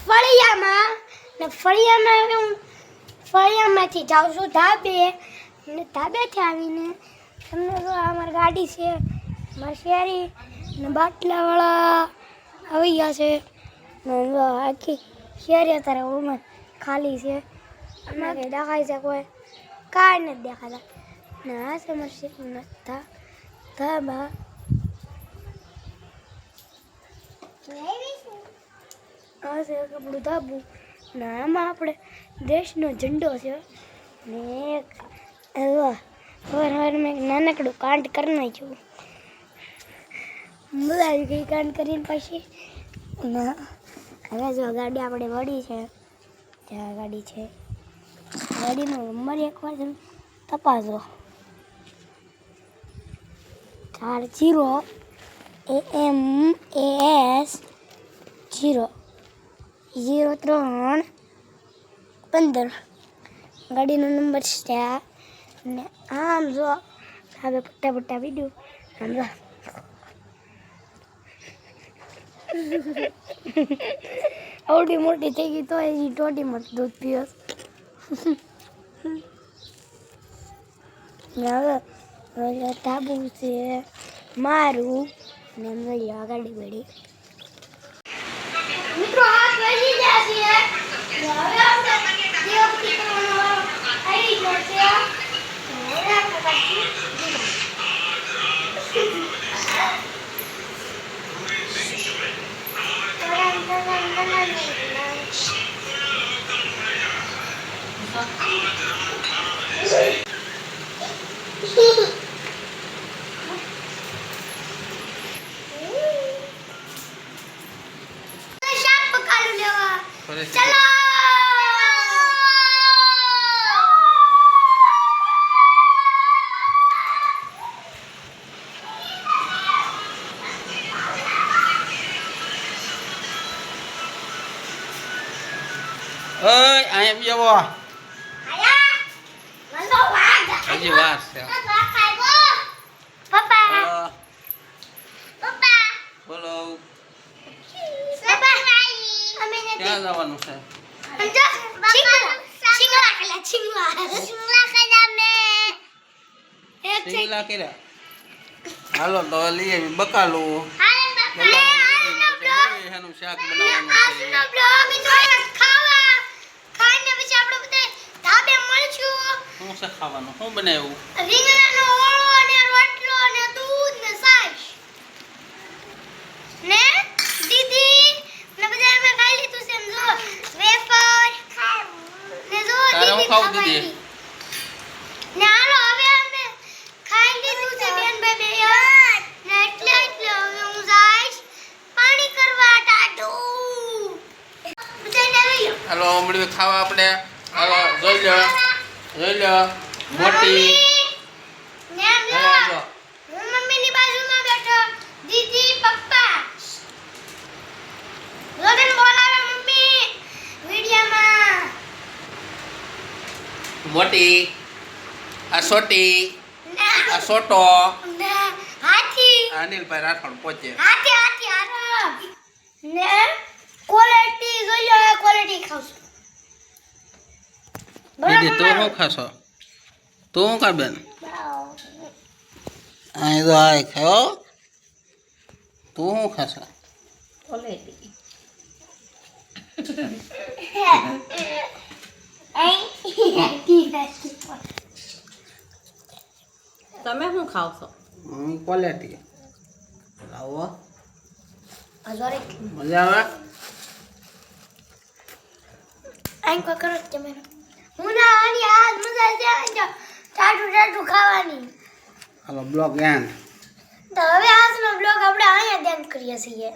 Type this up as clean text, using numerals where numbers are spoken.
ફળિયામાં ને ફળિયામાં હું ફળિયામાંથી જાઉં છું ધાબે ને ધાબેથી આવીને તમને જો અમારી ગાડી છે મારી શેરી ને બાટલાવાળા આવી ગયા છે ને આખી શેરી અત્યારે રૂમ ખાલી છે એમાં કંઈ દેખાય છે કોઈ કાંઈ નથી દેખાતા ને આ છે મારી શેરીના ધાબા આ છે આપણું ધાબુ ને આમાં આપણે દેશનો ઝંડો છે ને એક સવારમાં એક નાનકડું કાંડ કરી નાખ્યું મજા આવી ગઈ કાંડ કરીને પછી ને હવે જો ગાડી આપણે વળી છે ત્યાં ગાડી છે ગાડીનો નંબર એકવાર તમે તપાસો 40 AMAS 00315 ગાડીનો નંબર છે ને આમ જો હવે પટ્ટા વિડીયો આમ જો આવડી મોટી થઈ ગઈ તો એ ટોટીમાં દૂધ પીવે હવે ધાબુ છે મારું ને એમ લઈ ગાડી બેડી મિત્રો હાથ વહી ગયા છે હવે આપણે દેવતી કરવાનો આવી ગયો છે હવે આપણે કાઢી चलो ơi ai em vô bò cái gì ba Papa બોલો Papa ક્યાં જવાનું છે સિંગલા કર્યા હાલો તો લઈ આવી બકાલું એનું શાક બનાવવાનું છે શું છે ખાવાનું શું બનાવ્યું રીંગણાનો ઓળો અને રોટલો અને દૂધ ને છાશ ને દીદી ને બધા અમે ખાઈ લીધું છે જો વેફર ને જો તારે હું ખાવું દીદી ને હાલો હવે અમે ખાઈ લીધું છે બેન ભાઈ બે ને એટલે હવે હું જઈશ પાણી કરવા ટાટુ બધાને લઈ લો હાલો મળીએ ખાવા આપણે હાલો જોઈ લો મોટી ને હું મમ્મીની બાજુમાં બેઠો દીદી પપ્પા લગન બોલાવે મમ્મી વિડિયામાં મોટી આ સોટી આ સોટો હાથી અનિલભાઈ રાઠોડ પહોંચે હાથી આરામ ને ક્વોલિટી જોઈએ ક્વોલિટી ખાવશું દીદી તું શું ખાશો તું શું ખા બેન અહીં તો આય ખાઓ તું શું ખાશો ક્વોલિટી તમે શું ખાવ છો ક્વોલિટી લાવો અજોરે મજા આવે આઈ કો કરો તમે હું ના આની આજ મજા છે ટાટુ ખાવાની હાલો બ્લોગ એન્ડ તો હવે આજનો બ્લોગ આપણે અહીંયા જ કરીએ છીએ